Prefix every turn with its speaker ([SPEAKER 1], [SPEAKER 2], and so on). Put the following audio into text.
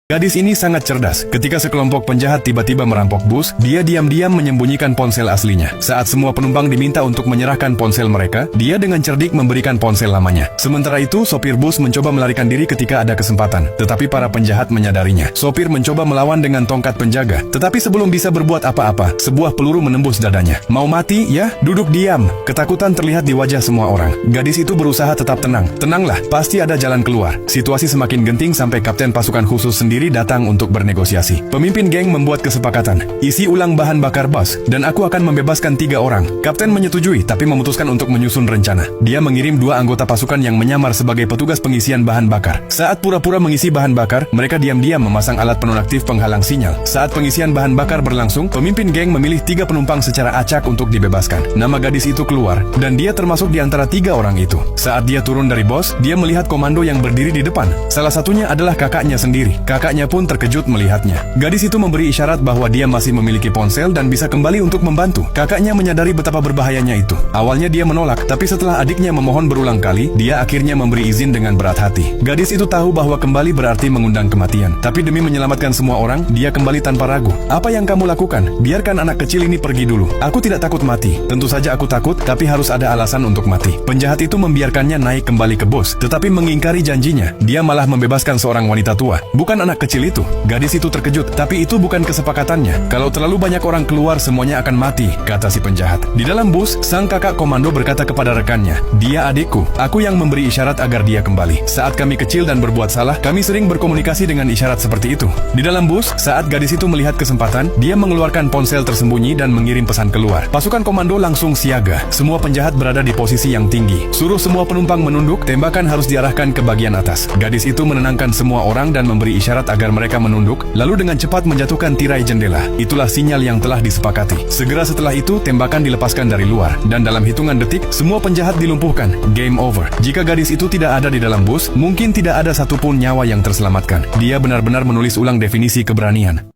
[SPEAKER 1] Gadis ini sangat cerdas. Ketika sekelompok penjahat tiba-tiba merampok bus, dia diam-diam menyembunyikan ponsel aslinya. Saat semua penumpang diminta untuk menyerahkan ponsel mereka, dia dengan cerdik memberikan ponsel lamanya. Sementara itu, sopir bus mencoba melarikan diri ketika ada kesempatan, tetapi para penjahat menyadarinya. Sopir mencoba melawan dengan tongkat penjaga, tetapi sebelum bisa berbuat apa-apa, sebuah peluru menembus dadanya. Mau mati, ya? Duduk diam. Ketakutan terlihat di wajah semua orang. Gadis itu berusaha tetap tenang. Tenanglah, pasti ada jalan keluar. Situasi semakin genting sampai kapten pasukan khusus sendiri datang untuk bernegosiasi. Pemimpin geng membuat kesepakatan. Isi ulang bahan bakar bus, dan aku akan membebaskan 3 orang. Kapten menyetujui, tapi memutuskan untuk menyusun rencana. Dia mengirim 2 anggota pasukan yang menyamar sebagai petugas pengisian bahan bakar. Saat pura-pura mengisi bahan bakar, mereka diam-diam memasang alat penonaktif penghalang sinyal. Saat pengisian bahan bakar berlangsung, pemimpin geng memilih 3 penumpang secara acak untuk dibebaskan. Nama gadis itu keluar, dan dia termasuk di antara 3 orang itu. Saat dia turun dari bus, dia melihat komando yang berdiri di depan. Salah satunya adalah kakaknya sendiri. Kakaknya pun terkejut melihatnya. Gadis itu memberi isyarat bahwa dia masih memiliki ponsel dan bisa kembali untuk membantu. Kakaknya menyadari betapa berbahayanya itu. Awalnya dia menolak, tapi setelah adiknya memohon berulang kali, dia akhirnya memberi izin dengan berat hati. Gadis itu tahu bahwa kembali berarti mengundang kematian. Tapi demi menyelamatkan semua orang, dia kembali tanpa ragu. Apa yang kamu lakukan? Biarkan anak kecil ini pergi dulu. Aku tidak takut mati. Tentu saja aku takut, tapi harus ada alasan untuk mati. Penjahat itu membiarkannya naik kembali ke bus, tetapi mengingkari janjinya. Dia malah membebaskan seorang wanita tua. Bukan anak kecil itu. Gadis itu terkejut, tapi itu bukan kesepakatannya. Kalau terlalu banyak orang keluar, semuanya akan mati, kata si penjahat. Di dalam bus, sang kakak komando berkata kepada rekannya, dia adikku, aku yang memberi isyarat agar dia kembali. Saat kami kecil dan berbuat salah, kami sering berkomunikasi dengan isyarat seperti itu. Di dalam bus, saat gadis itu melihat kesempatan, dia mengeluarkan ponsel tersembunyi dan mengirim pesan keluar. Pasukan komando langsung siaga. Semua penjahat berada di posisi yang tinggi. Suruh semua penumpang menunduk, tembakan harus diarahkan ke bagian atas. Gadis itu menenangkan semua orang dan memberi isyarat agar mereka menunduk, lalu dengan cepat menjatuhkan tirai jendela. Itulah sinyal yang telah disepakati. Segera setelah itu, tembakan dilepaskan dari luar, dan dalam hitungan detik, semua penjahat dilumpuhkan. Game over. Jika gadis itu tidak ada di dalam bus, mungkin tidak ada satupun nyawa yang terselamatkan. Dia benar-benar menulis ulang definisi keberanian.